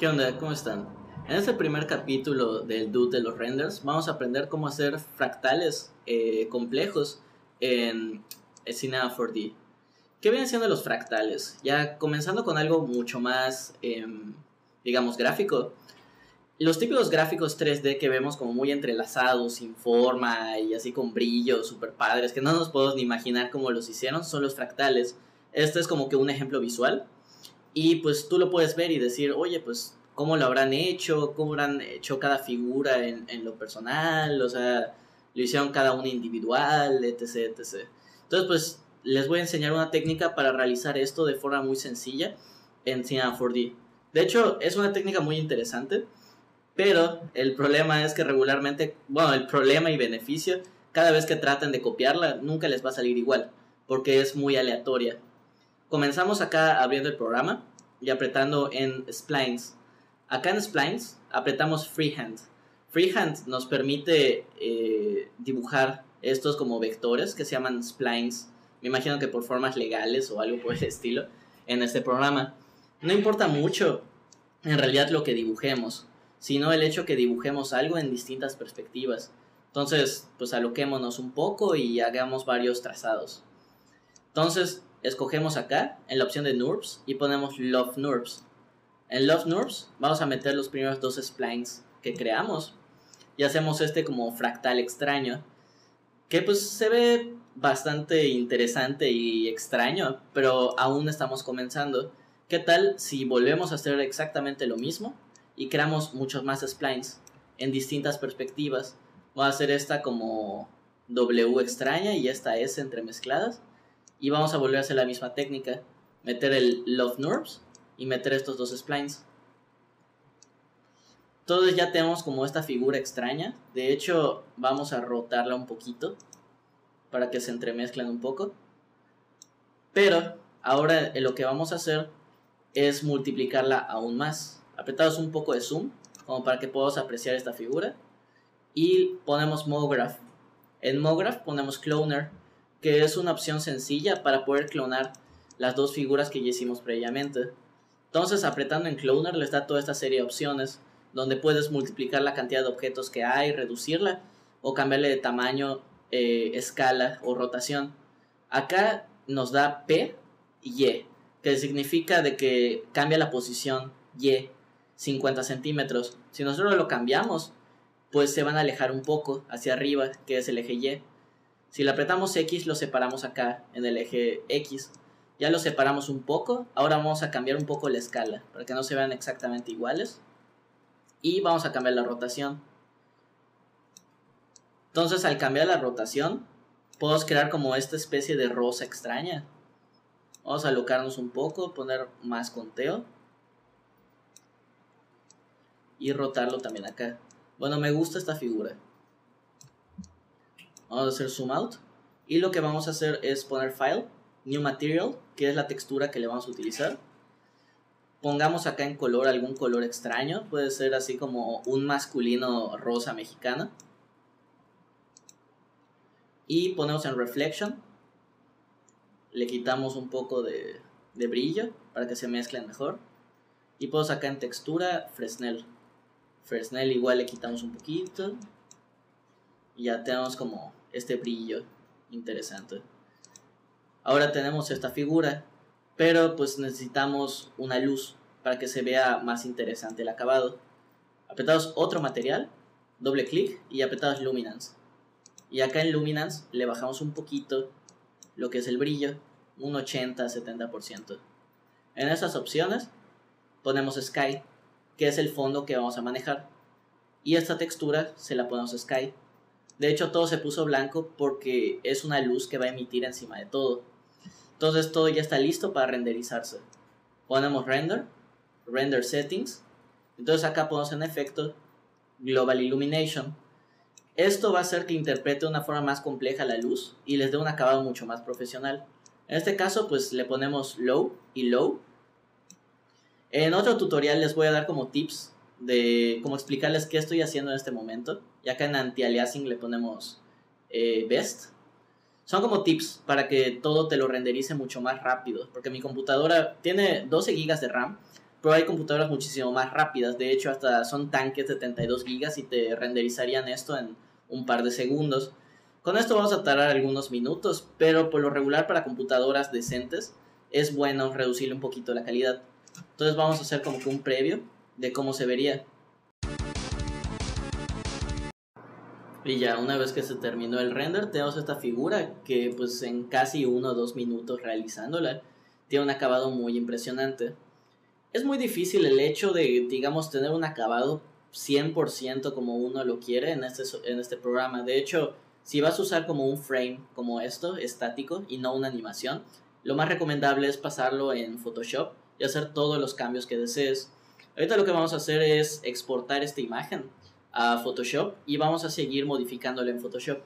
¿Qué onda? ¿Cómo están? En este primer capítulo del Dude de los renders vamos a aprender cómo hacer fractales complejos en Cinema 4D. ¿Qué vienen siendo los fractales? Ya comenzando con algo mucho más, digamos, gráfico. Los típicos gráficos 3D que vemos como muy entrelazados, sin forma y así con brillos super padres, que no nos podemos ni imaginar cómo los hicieron, son los fractales. Este es como que un ejemplo visual. Y pues tú lo puedes ver y decir, oye, pues, ¿cómo lo habrán hecho? ¿Cómo habrán hecho cada figura en lo personal? O sea, lo hicieron cada una individual, etc, etc. Entonces, pues, les voy a enseñar una técnica para realizar esto de forma muy sencilla en Cinema 4D. De hecho, es una técnica muy interesante, pero el problema es que regularmente, bueno, el problema y beneficio, cada vez que traten de copiarla, nunca les va a salir igual, porque es muy aleatoria. Comenzamos acá abriendo el programa y apretando en Splines. Acá en Splines apretamos Freehand. Freehand nos permite dibujar estos como vectores que se llaman splines. Me imagino que por formas legales o algo por el estilo en este programa. No importa mucho en realidad lo que dibujemos, sino el hecho que dibujemos algo en distintas perspectivas. Entonces, pues aloquémonos un poco y hagamos varios trazados. Entonces, escogemos acá en la opción de NURBS y ponemos Love NURBS. En Love NURBS vamos a meter los primeros dos splines que creamos y hacemos este como fractal extraño, que pues se ve bastante interesante y extraño, pero aún estamos comenzando. ¿Qué tal si volvemos a hacer exactamente lo mismo y creamos muchos más splines en distintas perspectivas? Voy a hacer esta como W extraña y esta S entremezcladas. Y vamos a volver a hacer la misma técnica. Meter el Love NURBS y meter estos dos splines. Entonces ya tenemos como esta figura extraña. De hecho, vamos a rotarla un poquito para que se entremezclen un poco. Pero ahora lo que vamos a hacer es multiplicarla aún más. Apretamos un poco de zoom como para que podamos apreciar esta figura. Y ponemos MoGraph. En MoGraph ponemos Cloner, que es una opción sencilla para poder clonar las dos figuras que ya hicimos previamente. Entonces, apretando en Cloner les da toda esta serie de opciones donde puedes multiplicar la cantidad de objetos que hay, reducirla o cambiarle de tamaño, escala o rotación. Acá nos da P y Y, que significa de que cambia la posición Y 50 centímetros. Si nosotros lo cambiamos, pues se van a alejar un poco hacia arriba, que es el eje Y. Si le apretamos X, lo separamos acá en el eje X. Ya lo separamos un poco. Ahora vamos a cambiar un poco la escala para que no se vean exactamente iguales. Y vamos a cambiar la rotación. Entonces, al cambiar la rotación, podemos crear como esta especie de rosa extraña. Vamos a alocarnos un poco, poner más conteo. Y rotarlo también acá. Bueno, me gusta esta figura. Vamos a hacer zoom out. Y lo que vamos a hacer es poner File, New Material, que es la textura que le vamos a utilizar. Pongamos acá en color algún color extraño. Puede ser así como un masculino rosa mexicano. Y ponemos en Reflection. Le quitamos un poco de brillo para que se mezclen mejor. Y ponemos acá en textura Fresnel. Fresnel igual le quitamos un poquito. Y ya tenemos como este brillo interesante. Ahora tenemos esta figura, pero pues necesitamos una luz para que se vea más interesante el acabado. Apretamos otro material, doble clic y apretamos Luminance. Y acá en Luminance le bajamos un poquito lo que es el brillo, un 80-70%. En esas opciones ponemos Sky, que es el fondo que vamos a manejar. Y esta textura se la ponemos Sky. De hecho, todo se puso blanco porque es una luz que va a emitir encima de todo. Entonces todo ya está listo para renderizarse. Ponemos Render, Render Settings. Entonces acá ponemos en efecto Global Illumination. Esto va a hacer que interprete de una forma más compleja la luz y les dé un acabado mucho más profesional. En este caso pues le ponemos Low y Low. En otro tutorial les voy a dar como tips de cómo explicarles qué estoy haciendo en este momento. Y acá en Anti-Aliasing le ponemos Best. Son como tips para que todo te lo renderice mucho más rápido. Porque mi computadora tiene 12 GB de RAM, pero hay computadoras muchísimo más rápidas. De hecho, hasta son tanques de 72 gigas y te renderizarían esto en un par de segundos. Con esto vamos a tardar algunos minutos, pero por lo regular para computadoras decentes es bueno reducirle un poquito la calidad. Entonces vamos a hacer como que un previo de cómo se vería. Y ya una vez que se terminó el render, tenemos esta figura que pues en casi 1 o 2 minutos realizándola tiene un acabado muy impresionante. Es muy difícil el hecho de, digamos, tener un acabado 100% como uno lo quiere en este programa. De hecho, si vas a usar como un frame como esto, estático, y no una animación, lo más recomendable es pasarlo en Photoshop y hacer todos los cambios que desees. Ahorita lo que vamos a hacer es exportar esta imagen a Photoshop y vamos a seguir modificándola en Photoshop.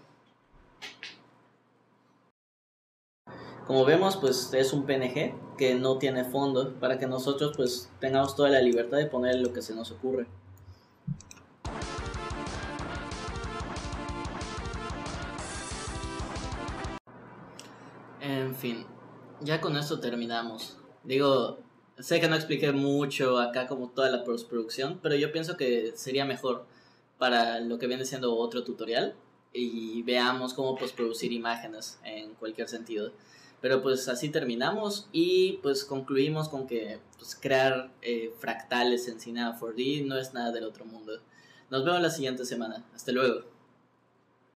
Como vemos, pues es un PNG que no tiene fondo para que nosotros pues tengamos toda la libertad de poner lo que se nos ocurre. En fin, ya con esto terminamos. Digo, sé que no expliqué mucho acá como toda la postproducción, pero yo pienso que sería mejor para lo que viene siendo otro tutorial y veamos cómo postproducir imágenes en cualquier sentido. Pero pues así terminamos y pues concluimos con que pues, crear fractales en Cinema 4D no es nada del otro mundo. Nos vemos la siguiente semana. Hasta luego.